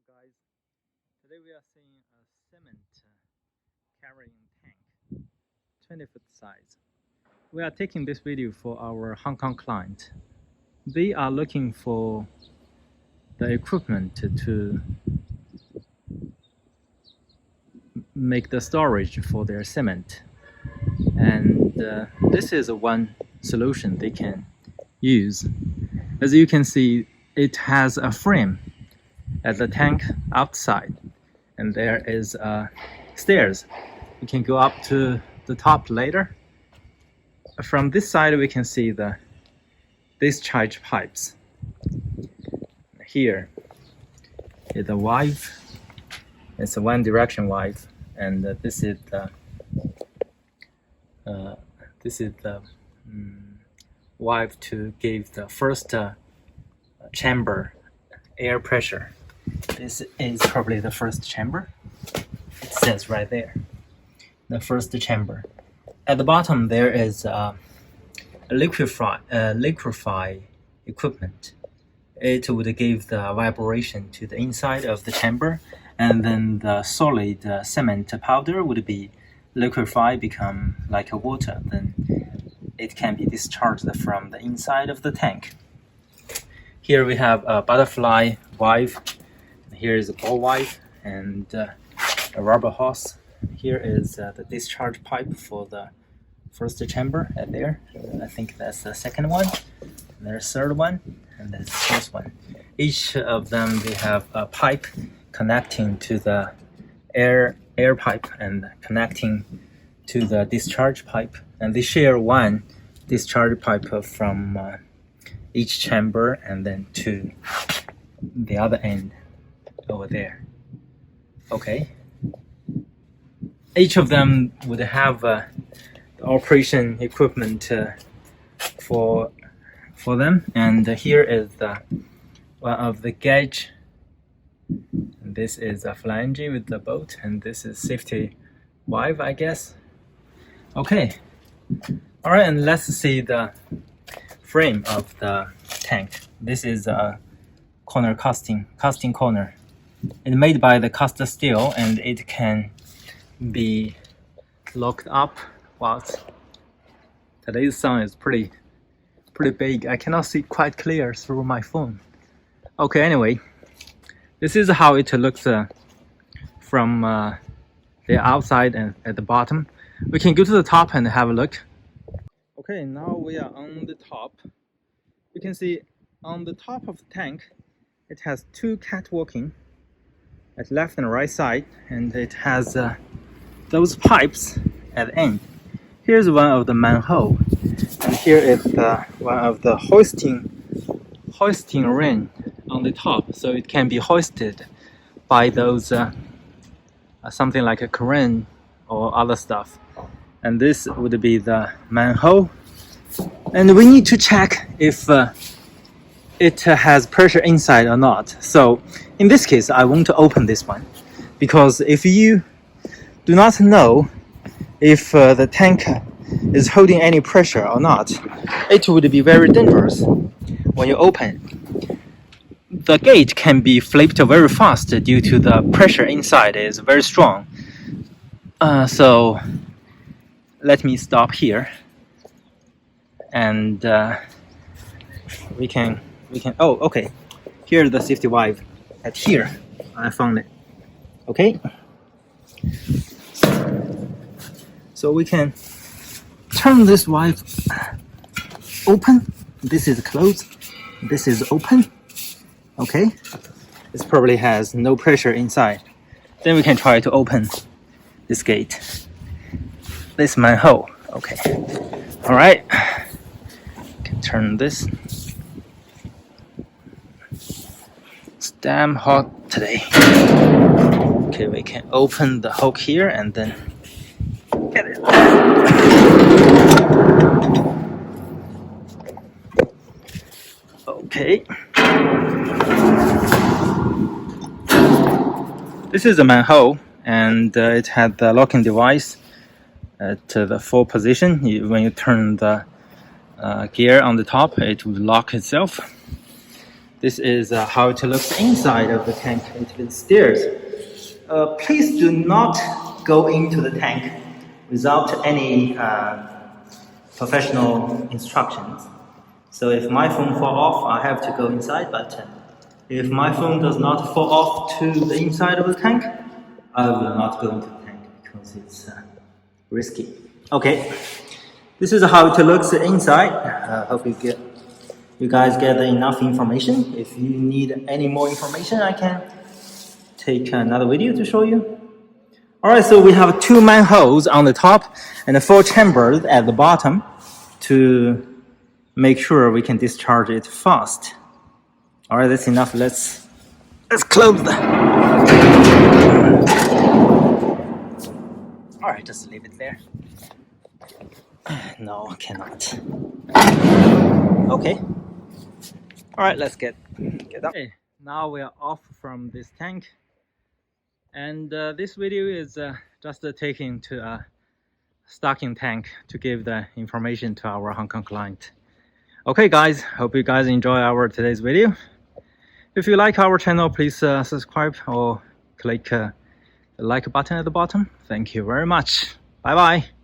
guys, today we are seeing a cement carrying tank, 20-foot size. We are taking this video for our Hong Kong client. They are looking for the equipment to make the storage for their cement, and this is one solution they can use. As you can see, it has a frame at the tank outside, and there is stairs. We can go up to the top later. From this side we can see the discharge pipes. Here is the valve. It's a one direction valve, and this is the valve to give the first chamber air pressure. This is probably the first chamber. It says right there, the first chamber. At the bottom there is a liquefy equipment. It would give the vibration to the inside of the chamber, and then the solid cement powder would be liquefied, become like a water. Then it can be discharged from the inside of the tank. Here we have a butterfly valve. Here is a ball valve and a rubber hose. Here is the discharge pipe for the first chamber at there. I think that's the second one. And there's third one, and there's the fourth one. Each of them, they have a pipe connecting to the air pipe and connecting to the discharge pipe, and they share one discharge pipe from each chamber and then to the other end over there. Okay. Each of them would have the operation equipment for them, and here is the one of the gauge. And this is a flange with the bolt, and this is safety valve, I guess. Okay. All right, and let's see the frame of the tank. This is a corner casting corner. It's made by the cast steel, and it can be locked up. Wow, today's sun is pretty big. I cannot see quite clear through my phone. Okay, anyway, this is how it looks from the outside and at the bottom. We can go to the top and have a look. Okay, now we are on the top. You can see on the top of the tank, it has two catwalking at left and right side, and it has those pipes at the end. Here's one of the manhole, and here is one of the hoisting ring on the top, so it can be hoisted by those something like a crane or other stuff. And this would be the manhole, and we need to check if it has pressure inside or not. So in this case, I won't open this one, because if you do not know if the tank is holding any pressure or not, it would be very dangerous when you open. The gauge can be flipped very fast due to the pressure inside is very strong. So let me stop here, and we can. Oh, okay. Here's the safety valve. At here, I found it. Okay. So we can turn this valve open. This is closed. This is open. Okay. This probably has no pressure inside. Then we can try to open this gate. This manhole. Okay. All right. Can turn this. It's damn hot today. Okay, we can open the hook here and then get it. Okay. This is a manhole, and it had the locking device at the full position. When you turn the gear on the top, it would lock itself. This is how it looks inside of the tank. It leads stairs. Please do not go into the tank without any professional instructions. So if my phone fall off, I have to go inside, but if my phone does not fall off to the inside of the tank, I will not go into the tank because it's risky. Okay, this is how it looks inside. Hope you guys get enough information. If you need any more information, I can take another video to show you. Alright, so we have 2 manholes on the top and 4 chambers at the bottom to make sure we can discharge it fast. Alright, that's enough. Let's close that. Alright, just leave it there. No, cannot. Okay. Alright, let's get up. Okay, now we are off from this tank. And this video is just taken to a stocking tank to give the information to our Hong Kong client. Okay guys, hope you guys enjoy our today's video. If you like our channel, please subscribe or click the like button at the bottom. Thank you very much. Bye bye.